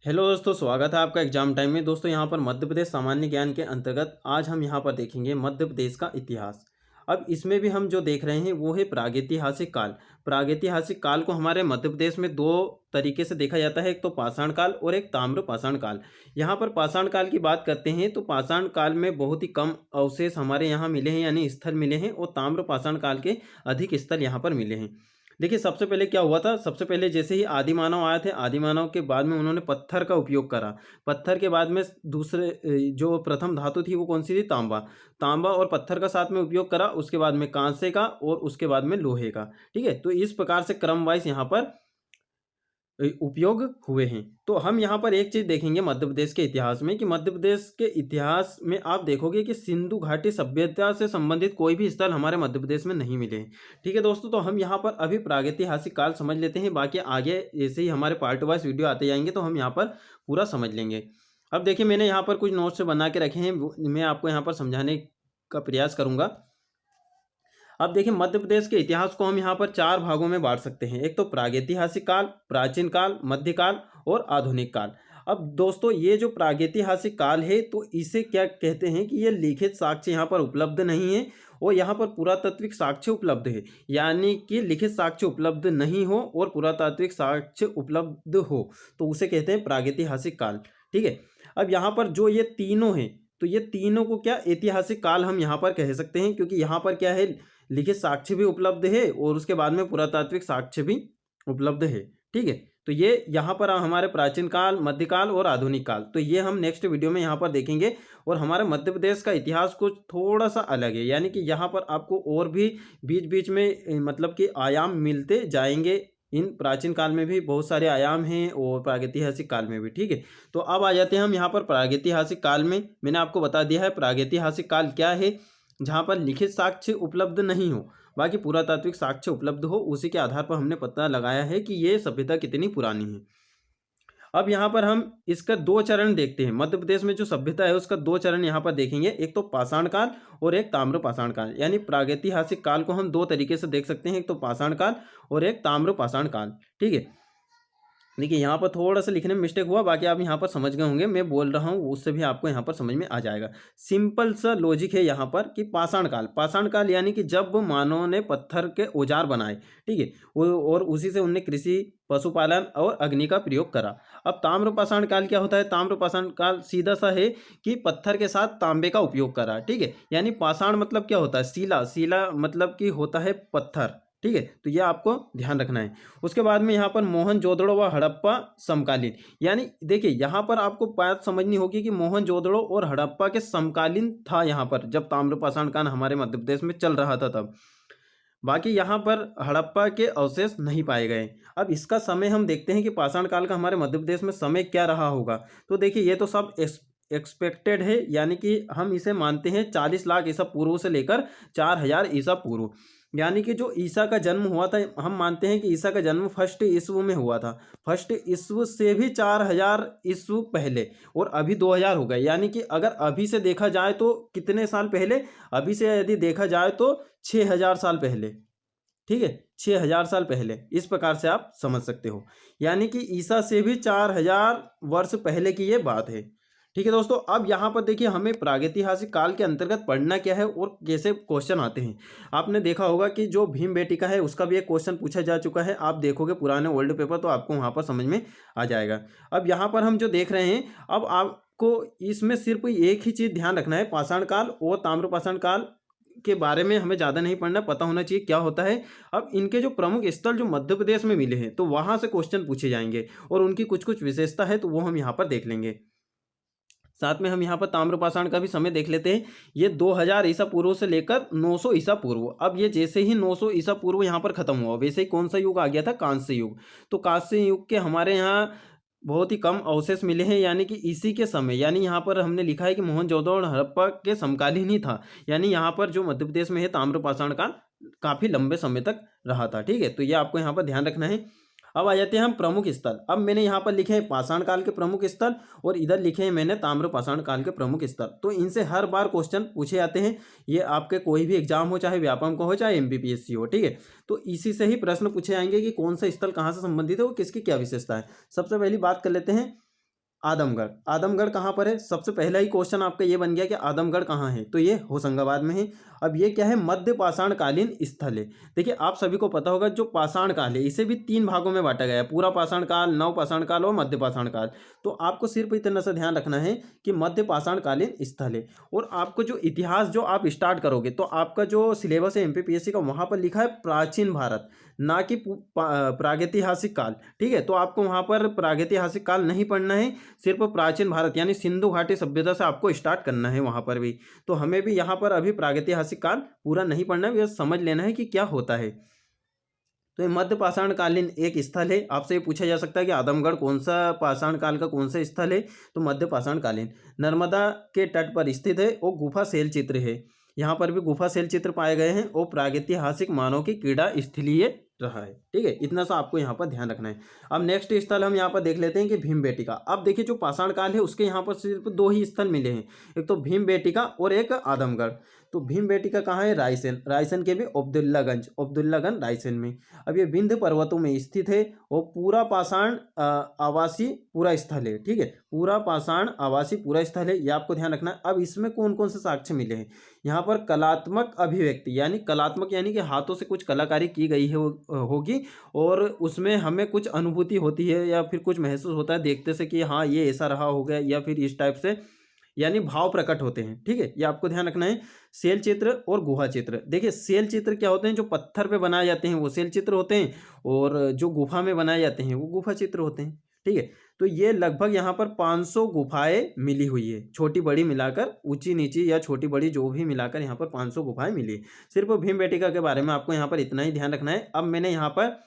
Hello दोस्तों, स्वागत है आपका एग्जाम टाइम में। दोस्तों यहाँ पर मध्य प्रदेश सामान्य ज्ञान के अंतर्गत आज हम यहाँ पर देखेंगे मध्य प्रदेश का इतिहास। अब इसमें भी हम जो देख रहे हैं वो है प्रागैतिहासिक काल। प्रागैतिहासिक काल को हमारे मध्य प्रदेश में दो तरीके से देखा जाता है, एक तो पाषाण काल और एक ताम्र पाषाण काल। यहाँ पर पाषाण काल की बात करते हैं तो पाषाण काल में बहुत ही कम अवशेष हमारे यहाँ मिले हैं, यानी स्थल मिले हैं, और ताम्र पाषाण काल के अधिक स्थल यहाँ पर मिले हैं। देखिए, सबसे पहले क्या हुआ था, सबसे पहले जैसे ही आदि मानव आए थे, आदि मानव के बाद में उन्होंने पत्थर का उपयोग करा। पत्थर के बाद में दूसरे जो प्रथम धातु थी वो कौन सी थी, तांबा। तांबा और पत्थर का साथ में उपयोग करा, उसके बाद में कांसे का और उसके बाद में लोहे का। ठीक है, तो इस प्रकार से क्रम वाइज यहाँ पर उपयोग हुए हैं। तो हम यहाँ पर एक चीज़ देखेंगे मध्य प्रदेश के इतिहास में कि मध्य प्रदेश के इतिहास में आप देखोगे कि सिंधु घाटी सभ्यता से संबंधित कोई भी स्थल हमारे मध्य प्रदेश में नहीं मिले हैं। ठीक है दोस्तों, तो हम यहाँ पर अभी प्रागैतिहासिक काल समझ लेते हैं, बाकी आगे जैसे ही हमारे पार्ट वाइज वीडियो आते जाएंगे तो हम यहाँ पर पूरा समझ लेंगे। अब देखिए, मैंने यहाँ पर कुछ नोट्स बना के रखे हैं, मैं आपको यहाँ पर समझाने का प्रयास करूँगा। अब देखिए, मध्य प्रदेश के इतिहास को हम यहाँ पर चार भागों में बांट सकते हैं, एक तो प्रागैतिहासिक काल, प्राचीन काल, मध्यकाल और आधुनिक काल। अब दोस्तों, ये जो प्रागैतिहासिक काल है तो इसे क्या कहते हैं कि ये लिखित साक्ष्य यहाँ पर उपलब्ध नहीं है और यहाँ पर पुरातात्विक साक्ष्य उपलब्ध है। यानी कि लिखित साक्ष्य उपलब्ध नहीं हो और पुरातात्विक साक्ष्य उपलब्ध हो तो उसे कहते हैं प्रागैतिहासिक काल। ठीक है, अब यहाँ पर जो ये तीनों हैं तो ये तीनों को क्या ऐतिहासिक काल हम यहाँ पर कह सकते हैं, क्योंकि यहाँ पर क्या है, लिखित साक्ष्य भी उपलब्ध है और उसके बाद में पुरातात्विक साक्ष्य भी उपलब्ध है। ठीक है, तो ये यहाँ पर हमारे प्राचीन काल, मध्यकाल और आधुनिक काल, तो ये हम नेक्स्ट वीडियो में यहाँ पर देखेंगे। और हमारे मध्य प्रदेश का इतिहास कुछ थोड़ा सा अलग है, यानी कि यहाँ पर आपको और भी बीच बीच में मतलब कि आयाम मिलते जाएंगे। इन प्राचीन काल में भी बहुत सारे आयाम हैं और प्रागैतिहासिक काल में भी। ठीक है, तो अब आ जाते हैं हम यहाँ पर प्रागैतिहासिक काल में। मैंने आपको बता दिया है प्रागैतिहासिक काल क्या है, जहाँ पर लिखित साक्ष्य उपलब्ध नहीं हो, बाकी पुरातात्विक साक्ष्य उपलब्ध हो, उसी के आधार पर हमने पता लगाया है कि ये सभ्यता कितनी पुरानी है। अब यहाँ पर हम इसका दो चरण देखते हैं, मध्य प्रदेश में जो सभ्यता है उसका दो चरण यहाँ पर देखेंगे, एक तो पाषाण काल और एक ताम्र पाषाण काल। यानी प्रागैतिहासिक काल को हम दो तरीके से देख सकते हैं, एक तो पाषाण काल और एक ताम्र पाषाण काल। ठीक है, देखिए यहाँ पर थोड़ा सा लिखने में मिस्टेक हुआ, बाकी आप यहाँ पर समझ गए होंगे, मैं बोल रहा हूँ उससे भी आपको यहाँ पर समझ में आ जाएगा। सिंपल सा लॉजिक है यहाँ पर कि पाषाण काल, पाषाण काल यानी कि जब मानव ने पत्थर के औजार बनाए। ठीक है, और उसी से उनने कृषि, पशुपालन और अग्नि का प्रयोग करा। अब ताम्र पाषाण काल क्या होता है, ताम्र पाषाण काल सीधा सा है कि पत्थर के साथ तांबे का उपयोग करा। ठीक है, यानी पाषाण मतलब क्या होता है, सीला, सीला मतलब कि होता है पत्थर। ठीक है, तो यह आपको ध्यान रखना है। उसके बाद में यहाँ पर मोहनजोदड़ो व हड़प्पा समकालीन, यानी देखिए यहाँ पर आपको बात समझनी होगी कि मोहनजोदड़ो और हड़प्पा के समकालीन था यहाँ पर, जब ताम्रपाषाण काल हमारे मध्य प्रदेश में चल रहा था तब। बाकी यहाँ पर हड़प्पा के अवशेष नहीं पाए गए। अब इसका समय हम देखते हैं कि पाषाण काल का हमारे मध्य प्रदेश में समय क्या रहा होगा। तो देखिए, ये तो सब एक्सपेक्टेड है, यानी कि हम इसे मानते हैं 40 लाख ईसा पूर्व से लेकर 4000 ईसा पूर्व। यानी कि जो ईसा का जन्म हुआ था, हम मानते हैं कि ईसा का जन्म फर्स्ट ईस्व में हुआ था। फर्स्ट ईस्व से भी 4000 ईस्व पहले, और अभी 2000 हो गए। यानी कि अगर अभी से देखा जाए तो कितने साल पहले, अभी से यदि देखा जाए तो 6000 साल पहले। ठीक है, 6000 साल पहले, इस प्रकार से आप समझ सकते हो। यानी कि ईसा से भी 4000 वर्ष पहले की ये बात है। ठीक है दोस्तों, अब यहाँ पर देखिए हमें प्रागैतिहासिक काल के अंतर्गत पढ़ना क्या है और कैसे क्वेश्चन आते हैं। आपने देखा होगा कि जो भीमबेटिका है उसका भी एक क्वेश्चन पूछा जा चुका है, आप देखोगे पुराने ओल्ड पेपर तो आपको वहाँ पर समझ में आ जाएगा। अब यहाँ पर हम जो देख रहे हैं, अब आपको इसमें सिर्फ एक ही चीज़ ध्यान रखना है, पाषाण काल और ताम्रपाषाण काल के बारे में हमें ज़्यादा नहीं पढ़ना, पता होना चाहिए क्या होता है। अब इनके जो प्रमुख स्थल जो मध्य प्रदेश में मिले हैं तो वहाँ से क्वेश्चन पूछे जाएंगे और उनकी कुछ कुछ विशेषता है तो वो हम यहाँ पर देख लेंगे। साथ में हम यहाँ पर ताम्रपाषाण का भी समय देख लेते हैं। ये 2000 ईसा पूर्व से लेकर 900 ईसा पूर्व। अब ये जैसे ही 900 ईसा पूर्व यहाँ पर खत्म हुआ, वैसे ही कौन सा युग आ गया था, कांस्य युग। तो कांस्य युग के हमारे यहाँ बहुत ही कम अवशेष मिले हैं, यानी कि इसी के समय, यानी यहाँ पर हमने लिखा है कि मोहनजोदड़ो और हड़प्पा के समकालीन ही था। यानी यहाँ पर जो मध्य प्रदेश में है ताम्रपाषाण काल काफ़ी लंबे समय तक रहा था। ठीक है, तो ये आपको यहाँ पर ध्यान रखना है। अब आ जाते हैं हम प्रमुख स्थल। अब मैंने यहाँ पर लिखे हैं पाषाण काल के प्रमुख स्थल और इधर लिखे हैं मैंने ताम्रपाषाण काल के प्रमुख स्थल। तो इनसे हर बार क्वेश्चन पूछे जाते हैं, ये आपके कोई भी एग्जाम हो, चाहे व्यापम का हो चाहे एमपीपीएससी हो। ठीक है, तो इसी से ही प्रश्न पूछे जाएंगे कि कौन सा स्थल कहाँ से संबंधित है और किसकी क्या विशेषता है। सबसे पहली बात कर लेते हैं आदमगढ़। आदमगढ़ कहाँ पर है? सबसे पहला ही क्वेश्चन आपका ये बन गया कि आदमगढ़ कहाँ है, तो ये होशंगाबाद में है। अब ये क्या है? मध्य पाषाण कालीन स्थल है। देखिए आप सभी को पता होगा जो पाषाण काल है इसे भी 3 भागों में बांटा गया है, पूरा पाषाण काल, नव पाषाण काल और मध्य पाषाण काल। तो आपको सिर्फ इतना सा ध्यान रखना है कि मध्य पाषाण कालीन स्थल है। और आपको जो इतिहास जो आप स्टार्ट करोगे तो आपका जो सिलेबस है एमपीपीएससी का वहाँ पर लिखा है प्राचीन भारत, ना कि प्रागैतिहासिक काल। ठीक है, तो आपको वहाँ पर प्रागैतिहासिक काल नहीं पढ़ना है, सिर्फ प्राचीन भारत यानी सिंधु घाटी सभ्यता से आपको स्टार्ट करना है वहाँ पर भी। तो हमें भी यहाँ पर अभी प्रागैतिहासिक काल पूरा नहीं पढ़ना है, बस समझ लेना है कि क्या होता है। तो ये मध्य पाषाण कालीन एक स्थल है। आपसे ये पूछा जा सकता है कि आदमगढ़ कौन सा पाषाण काल का कौन सा स्थल है, तो मध्य पाषाण कालीन नर्मदा के तट पर स्थित है और गुफा शैल चित्र है। यहाँ पर भी गुफा शैल चित्र पाए गए हैं और प्रागैतिहासिक मानव की क्रीड़ा स्थलीय रहा है। ठीक है, इतना सा आपको यहाँ पर ध्यान रखना है। अब नेक्स्ट स्थल हम यहाँ पर देख लेते हैं कि भीमबेटका। अब देखिए जो पाषाण काल है उसके यहाँ पर सिर्फ 2 ही स्थल मिले हैं, एक तो भीमबेटका और एक आदमगढ़। तो भीमबेटका कहाँ है? रायसेन। रायसेन के भी अब्दुल्लागंज, अब्दुल्लागंज रायसेन में। अब ये विंध्य पर्वतों में स्थित है और पूरा पाषाण आवासीय पूरा स्थल है। ठीक है, पूरा पाषाण आवासीय पूरा स्थल है, ये आपको ध्यान रखना है। अब इसमें कौन कौन से साक्ष्य मिले हैं? यहाँ पर कलात्मक अभिव्यक्ति यानी कलात्मक यानी कि हाथों से कुछ कलाकारी की गई है होगी और उसमें हमें कुछ अनुभूति होती है या फिर कुछ महसूस होता है देखते से कि हाँ ये ऐसा रहा होगा या फिर इस टाइप से, यानी भाव प्रकट होते हैं। ठीक है, ये आपको ध्यान रखना है। सेल चित्र और गुहा चित्र। देखिए सेल चित्र क्या होते हैं? जो पत्थर पे बनाए जाते हैं वो सेल चित्र होते हैं और जो गुफा में बनाए जाते हैं वो गुफा चित्र होते हैं। ठीक है, तो ये लगभग यहाँ पर 500 गुफाएं मिली हुई है, छोटी बड़ी मिलाकर, ऊंची नीची या छोटी बड़ी जो भी मिलाकर यहाँ पर 500 गुफाएं मिली है। सिर्फ भीमबेटका के बारे में आपको यहाँ पर इतना ही ध्यान रखना है। अब मैंने यहाँ पर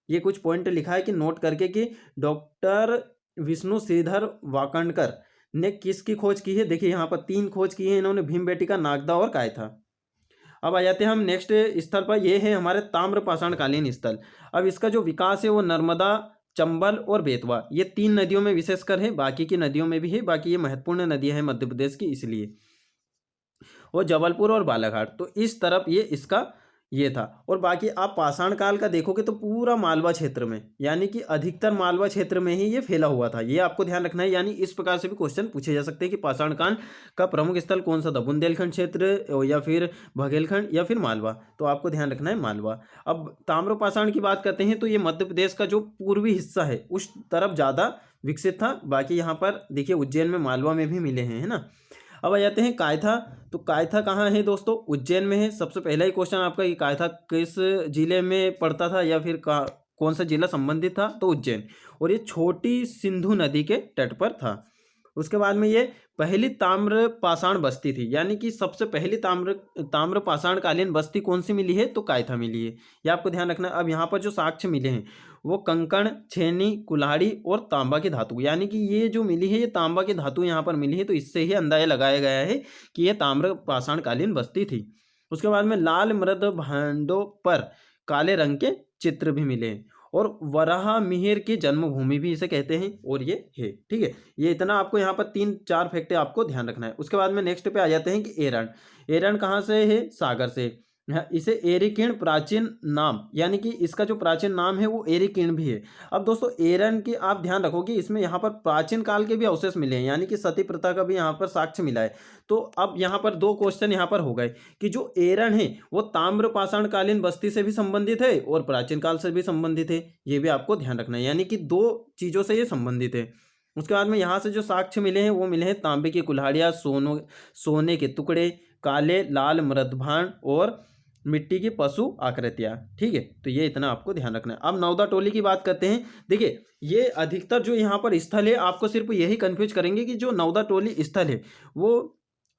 ये कुछ पॉइंट लिखा है कि नोट करके कि डॉक्टर विष्णु श्रीधर वाकणकर ने किसकी खोज की है। देखिए यहाँ पर 3 खोज की है इन्होंने, भीमबेटका, नागदा और कायथा। अब आ जाते हैं हम नेक्स्ट स्थल पर, ये है हमारे ताम्र पाषाण कालीन स्थल। अब इसका जो विकास है वो नर्मदा, चंबल और बेतवा ये 3 नदियों में विशेषकर है, बाकी की नदियों में भी है, बाकी ये महत्वपूर्ण नदियां हैं मध्य प्रदेश की इसलिए, और जबलपुर और बालाघाट। तो इस तरफ ये इसका ये था। और बाकी आप पाषाण काल का देखोगे तो पूरा मालवा क्षेत्र में, यानी कि अधिकतर मालवा क्षेत्र में ही ये फैला हुआ था, ये आपको ध्यान रखना है। यानी इस प्रकार से भी क्वेश्चन पूछे जा सकते हैं कि पाषाण काल का प्रमुख स्थल कौन सा था, बुंदेलखंड क्षेत्र या फिर बघेलखंड या फिर मालवा। तो आपको ध्यान रखना है मालवा। अब ताम्रपाषाण की बात करते हैं तो ये मध्य प्रदेश का जो पूर्वी हिस्सा है उस तरफ ज़्यादा विकसित था। बाकी यहाँ पर देखिए उज्जैन में, मालवा में भी मिले हैं, है ना। अब आ जाते हैं कायथा। तो कायथा कहाँ है दोस्तों? उज्जैन में है। सबसे पहला ही क्वेश्चन आपका कि कायथा किस जिले में पड़ता था या फिर कौन सा जिला संबंधित था, तो उज्जैन। और ये छोटी सिंधु नदी के तट पर था। उसके बाद में ये पहली ताम्र पाषाण बस्ती थी, यानी कि सबसे पहली ताम्र पाषाण कालीन बस्ती कौन सी मिली है, तो कायथा मिली है, ये आपको ध्यान रखना है। अब यहाँ पर जो साक्ष्य मिले हैं वो कंकण, छेनी, कुल्हाड़ी और तांबा की धातु, यानी कि ये जो मिली है ये तांबा की धातु यहाँ पर मिली है, तो इससे ही अंदाजा लगाया गया है कि ये ताम्र पाषाण कालीन बस्ती थी। उसके बाद में लाल मृद भांडों पर काले रंग के चित्र भी मिले हैं और वराह मिहिर की जन्मभूमि भी इसे कहते हैं, और ये है। ठीक है, ये इतना आपको यहाँ पर 3-4 फैक्ट आपको ध्यान रखना है। उसके बाद में नेक्स्ट पे आ जाते हैं कि एरण। एरण कहाँ से है? सागर से। इसे एरिकीर्ण प्राचीन नाम, यानी कि इसका जो प्राचीन नाम है वो एरिकीर्ण भी है। अब दोस्तों एरन की आप ध्यान रखोगे इसमें यहाँ पर प्राचीन काल के भी अवशेष मिले हैं, यानी कि सती प्रथा का भी यहाँ पर साक्ष्य मिला है। तो अब यहाँ पर 2 क्वेश्चन यहाँ पर हो गए कि जो एरन है वो ताम्र पाषाण कालीन बस्ती से भी संबंधित है और प्राचीन काल से भी संबंधित है, ये भी आपको ध्यान रखना है, यानी कि 2 चीज़ों से ये संबंधित है। उसके बाद में यहाँ से जो साक्ष्य मिले हैं वो मिले हैं तांबे की कुल्हाड़ियाँ, सोने के टुकड़े, काले लाल मृदभांड और मिट्टी की पशु आकृतियाँ। ठीक है, तो ये इतना आपको ध्यान रखना है। अब नवदा टोली की बात करते हैं। देखिए ये अधिकतर जो यहाँ पर स्थल है आपको सिर्फ यही कंफ्यूज करेंगे कि जो नवदा टोली स्थल है वो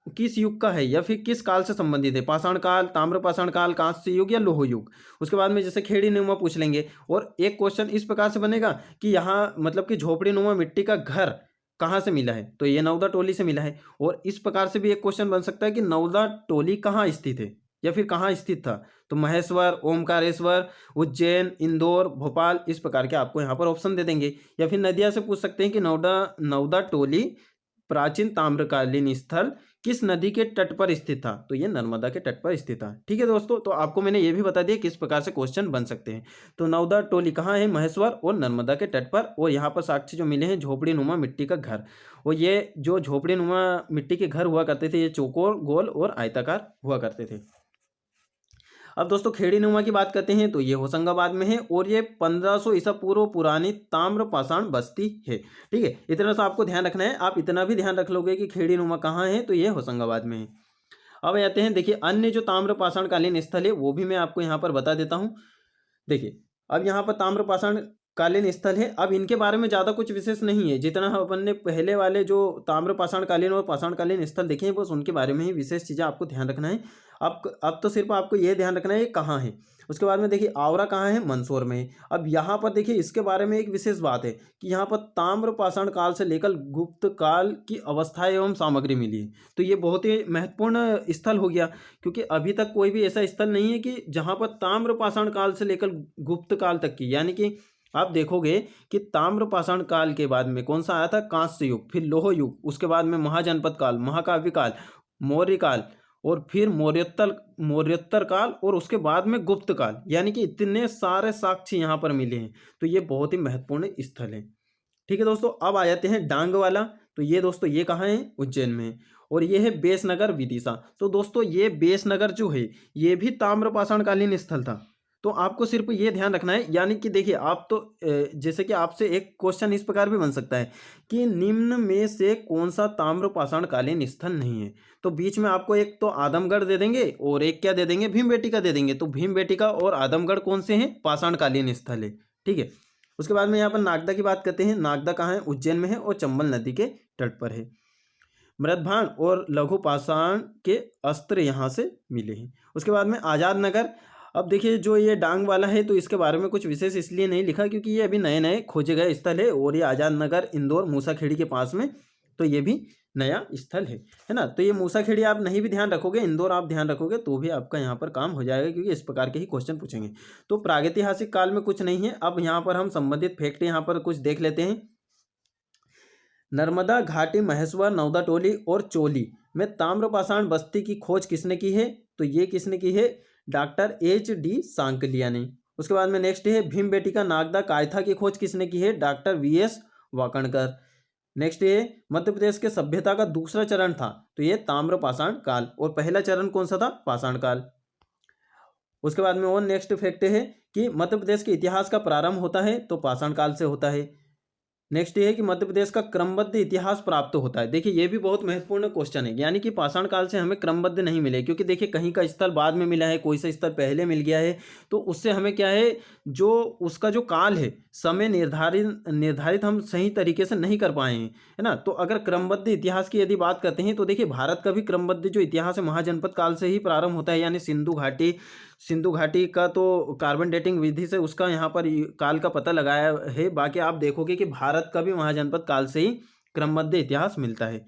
किस युग का है या फिर किस काल से संबंधित है, पाषाण काल, ताम्र पाषाण काल, कांस्य युग या लोह युग। उसके बाद में जैसे खेड़ी नुमा पूछ लेंगे, और एक क्वेश्चन इस प्रकार से बनेगा कि यहाँ मतलब कि झोपड़ी नुमा मिट्टी का घर कहाँ से मिला है, तो ये नवदा टोली से मिला है। और इस प्रकार से भी एक क्वेश्चन बन सकता है कि नवदा टोली कहाँ स्थित है या फिर कहाँ स्थित था, तो महेश्वर, ओमकारेश्वर, उज्जैन, इंदौर, भोपाल, इस प्रकार के आपको यहाँ पर ऑप्शन दे देंगे। या फिर नदिया से पूछ सकते हैं कि नवदा टोली प्राचीन ताम्रकालीन स्थल किस नदी के तट पर स्थित था? तो ये नर्मदा के तट पर स्थित था। ठीक है दोस्तों, तो आपको मैंने ये भी बता दिया किस प्रकार से क्वेश्चन बन सकते हैं। तो नवदा टोली कहाँ है? महेश्वर और नर्मदा के तट पर। और यहाँ पर साक्ष्य जो मिले हैं झोपड़ी नुमा मिट्टी का घर। और ये जो झोपड़ी नुमा मिट्टी के घर हुआ करते थे ये चौकोर, गोल और आयताकार हुआ करते थे। अब दोस्तों खेड़ी नुमा की बात करते हैं तो ये होशंगाबाद में है और ये 1500 ईसा पूर्व पुरानी ताम्र पाषाण बस्ती है। ठीक है, इतना सा आपको ध्यान रखना है। आप इतना भी ध्यान रख लोगे कि खेड़ी नुमा कहाँ है, तो ये होशंगाबाद में है। अब आते हैं, देखिए अन्य जो ताम्र पाषाण कालीन स्थल है वो भी मैं आपको यहाँ पर बता देता हूँ। देखिए अब यहाँ पर ताम्र पाषाण कालीन स्थल है। अब इनके बारे में ज़्यादा कुछ विशेष नहीं है, जितना हम अपन ने पहले वाले जो ताम्र पाषाण कालीन और पाषाण कालीन स्थल देखे हैं बस उनके बारे में ही विशेष चीज़ें आपको ध्यान रखना है। अब तो सिर्फ आपको ये ध्यान रखना है ये कहाँ है। उसके बाद में देखिए आवरा कहाँ है? मंदसौर में है। अब यहाँ पर देखिए इसके बारे में एक विशेष बात है कि यहाँ पर ताम्र पाषाण काल से लेकर गुप्त काल की अवस्था एवं सामग्री मिली है। तो ये बहुत ही महत्वपूर्ण स्थल हो गया, क्योंकि अभी तक कोई भी ऐसा स्थल नहीं है कि जहाँ पर ताम्र पाषाण काल से लेकर गुप्त काल तक की, यानी कि आप देखोगे कि ताम्र पाषाण काल के बाद में कौन सा आया था? कांस्य युग, फिर लोह युग, उसके बाद में महाजनपद काल, महाकाव्य काल, मौर्य काल और फिर मौर्योत्तर काल और उसके बाद में गुप्त काल, यानी कि इतने सारे साक्ष्य यहाँ पर मिले हैं। तो ये बहुत ही महत्वपूर्ण स्थल है। ठीक है दोस्तों, अब आ जाते हैं डांग वाला। तो ये दोस्तों ये कहाँ है? उज्जैन में है। और ये है बेसनगर विदिशा। तो दोस्तों ये बेसनगर जो है ये भी ताम्र पाषाण कालीन स्थल था। तो आपको सिर्फ ये ध्यान रखना है, यानी कि देखिए आप तो जैसे कि आपसे एक क्वेश्चन इस प्रकार भी बन सकता है कि निम्न में से कौन सा ताम्र पाषाण कालीन स्थल नहीं है। तो बीच में आपको एक तो आदमगढ़ दे देंगे और एक क्या दे देंगे? भीमबेटका दे देंगे। तो भीमबेटका और आदमगढ़ कौन से हैं? पाषाण कालीन स्थल है। ठीक है, उसके बाद में यहाँ पर नागदा की बात करते हैं। नागदा कहाँ है? उज्जैन में है और चंबल नदी के तट पर है। मृदभाण और लघु पाषाण के अस्त्र यहाँ से मिले हैं। उसके बाद में आज़ाद नगर। अब देखिए जो ये डांग वाला है तो इसके बारे में कुछ विशेष इसलिए नहीं लिखा क्योंकि ये अभी नए नए खोजे गए स्थल है और ये आज़ाद नगर इंदौर मूसाखेड़ी के पास में, तो ये भी नया स्थल है ना। तो ये मूसाखेड़ी आप नहीं भी ध्यान रखोगे, इंदौर आप ध्यान रखोगे तो भी आपका यहाँ पर काम हो जाएगा, क्योंकि इस प्रकार के ही क्वेश्चन पूछेंगे। तो प्रागैतिहासिक काल में कुछ नहीं है। अब यहाँ पर हम संबंधित फैक्ट यहाँ पर कुछ देख लेते हैं। नर्मदा घाटी, महेश्वर, नवदा टोली और चोली में ताम्रपाषाण बस्ती की खोज किसने की है? तो ये किसने की है? Doctor H.D. सांकलिया ने। उसके बाद में नेक्स्ट है भीमबेटका, नागदा, कायथा की खोज किसने की है? Doctor V.S. वाकणकर। नेक्स्ट है मध्य प्रदेश के सभ्यता का दूसरा चरण था, तो ये ताम्रपाषाण काल, और पहला चरण कौन सा था? पाषाण काल। उसके बाद में और नेक्स्ट फैक्ट है कि मध्य प्रदेश के इतिहास का प्रारंभ होता है तो पाषाण काल से होता है। नेक्स्ट ये है कि मध्य प्रदेश का क्रमबद्ध इतिहास प्राप्त होता है। देखिए ये भी बहुत महत्वपूर्ण क्वेश्चन है, यानी कि पाषाण काल से हमें क्रमबद्ध नहीं मिले, क्योंकि देखिए कहीं का स्थल बाद में मिला है, कोई सा स्थल पहले मिल गया है, तो उससे हमें क्या है, जो उसका जो काल है, समय निर्धारित हम सही तरीके से नहीं कर पाए हैं, है ना। तो अगर क्रमबद्ध इतिहास की यदि बात करते हैं तो देखिए भारत का भी क्रमबद्ध जो इतिहास है महाजनपद काल से ही प्रारंभ होता है, यानी सिंधु घाटी का तो कार्बन डेटिंग विधि से उसका यहाँ पर काल का पता लगाया है। बाकी आप देखोगे कि भारत का भी महाजनपद काल से ही क्रमबद्ध इतिहास मिलता है।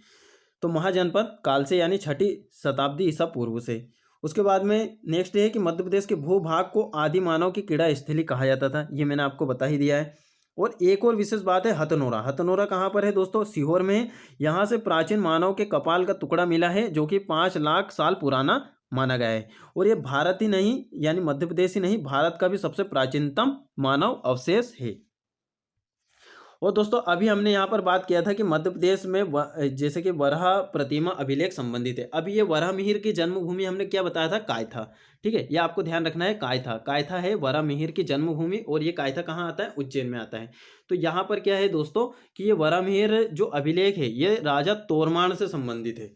तो महाजनपद काल से यानी 6ठी शताब्दी ईसा पूर्व से। उसके बाद में नेक्स्ट है कि मध्य प्रदेश के भूभाग को आदि मानव की क्रीड़ा स्थली कहा जाता था, ये मैंने आपको बता ही दिया है। और एक और विशेष बात है हथनोरा। हथनोरा कहाँ पर है दोस्तों? सीहोर में है। यहाँ से प्राचीन मानव के कपाल का टुकड़ा मिला है जो कि 5 लाख साल पुराना माना गया है। और ये भारत ही नहीं, यानी मध्य प्रदेश ही नहीं, भारत का भी सबसे प्राचीनतम मानव अवशेष है। और दोस्तों अभी हमने यहाँ पर बात किया था कि मध्य प्रदेश में जैसे कि वराह प्रतिमा अभिलेख संबंधित है। अभी ये वराह मिहिर की जन्मभूमि हमने क्या बताया था? कायथा। ठीक है, ये आपको ध्यान रखना है। कायथा है वराह मिहिर की जन्मभूमि, और ये कायथा कहाँ आता है? उज्जैन में आता है। तो यहाँ पर क्या है दोस्तों कि ये वराह मिहिर जो अभिलेख है ये राजा तोरमान से संबंधित है,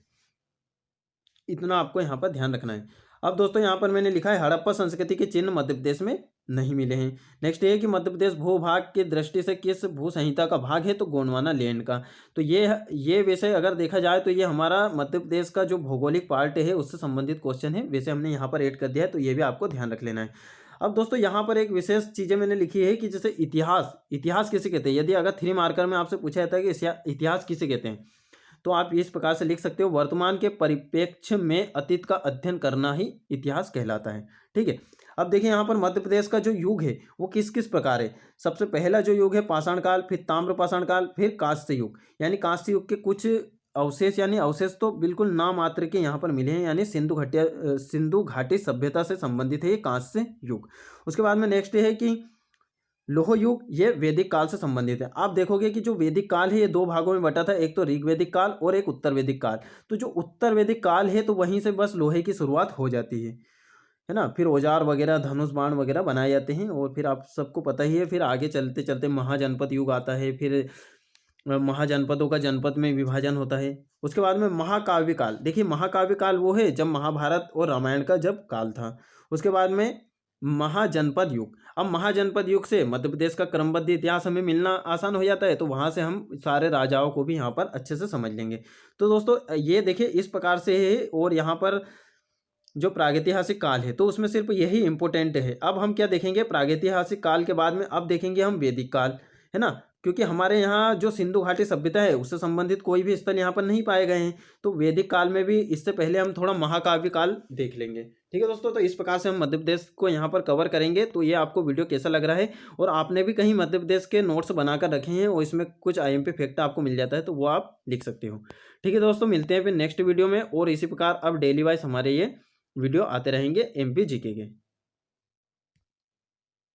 इतना आपको यहाँ पर ध्यान रखना है। अब दोस्तों यहाँ पर मैंने लिखा है हड़प्पा संस्कृति के चिन्ह मध्य प्रदेश में नहीं मिले हैं। नेक्स्ट ये है कि मध्य प्रदेश भूभाग की दृष्टि से किस भू संहिता का भाग है? तो गोंडवाना लैंड का। तो ये वैसे अगर देखा जाए तो ये हमारा मध्य प्रदेश का जो भौगोलिक पार्ट है उससे संबंधित क्वेश्चन है, वैसे हमने यहाँ पर ऐड कर दिया है, तो ये भी आपको ध्यान रख लेना है। अब दोस्तों यहाँ पर एक विशेष चीज़ें मैंने लिखी है कि जैसे इतिहास किसे कहते हैं। यदि अगर 3 मार्कर में आपसे पूछा जाता है कि इतिहास किसे कहते हैं, तो आप इस प्रकार से लिख सकते हो, वर्तमान के परिप्रेक्ष्य में अतीत का अध्ययन करना ही इतिहास कहलाता है। ठीक है, अब देखिए यहाँ पर मध्य प्रदेश का जो युग है वो किस किस प्रकार है। सबसे पहला जो युग है पाषाण काल, फिर ताम्र पाषाण काल, फिर कांस्य युग। यानी कांस्य युग के कुछ अवशेष यानी अवशेष तो बिल्कुल नाम मात्र के यहाँ पर मिले हैं, यानी सिंधु घाटी सभ्यता से संबंधित है ये कांस्य युग। उसके बाद में नेक्स्ट है कि लोह युग, ये वैदिक काल से संबंधित है। आप देखोगे कि जो वैदिक काल है ये दो भागों में बटा था, एक तो ऋग वैदिक काल और एक उत्तर वैदिक काल। तो जो उत्तर वैदिक काल है तो वहीं से बस लोहे की शुरुआत हो जाती है ना। फिर औजार वगैरह, धनुष बाण वगैरह बनाए जाते हैं, और फिर आप सबको पता ही है फिर आगे चलते चलते महाजनपद युग आता है, फिर महाजनपदों का जनपद में विभाजन होता है। उसके बाद में महाकाव्य काल, देखिए महाकाव्य काल वो है जब महाभारत और रामायण का जब काल था। उसके बाद में महाजनपद युग, अब महाजनपद युग से मध्य प्रदेश का क्रमबद्ध इतिहास हमें मिलना आसान हो जाता है, तो वहाँ से हम सारे राजाओं को भी यहाँ पर अच्छे से समझ लेंगे। तो दोस्तों ये देखिए इस प्रकार से है, और यहाँ पर जो प्रागैतिहासिक काल है तो उसमें सिर्फ यही इंपॉर्टेंट है। अब हम क्या देखेंगे, प्रागैतिहासिक काल के बाद में अब देखेंगे हम वैदिक काल, है ना, क्योंकि हमारे यहाँ जो सिंधु घाटी सभ्यता है उससे संबंधित कोई भी स्थल यहाँ पर नहीं पाए गए हैं, तो वैदिक काल में भी इससे पहले हम थोड़ा महाकाव्य काल देख लेंगे। ठीक है दोस्तों, तो इस प्रकार से हम मध्य प्रदेश को यहाँ पर कवर करेंगे। तो ये आपको वीडियो कैसा लग रहा है, और आपने भी कहीं मध्य प्रदेश के नोट्स बनाकर रखे हैं और इसमें कुछ IMP फैक्ट आपको मिल जाता है तो वो आप लिख सकते हो। ठीक है दोस्तों, मिलते हैं फिर नेक्स्ट वीडियो में, और इसी प्रकार अब डेली वाइज हमारे ये वीडियो आते रहेंगे MP GK के।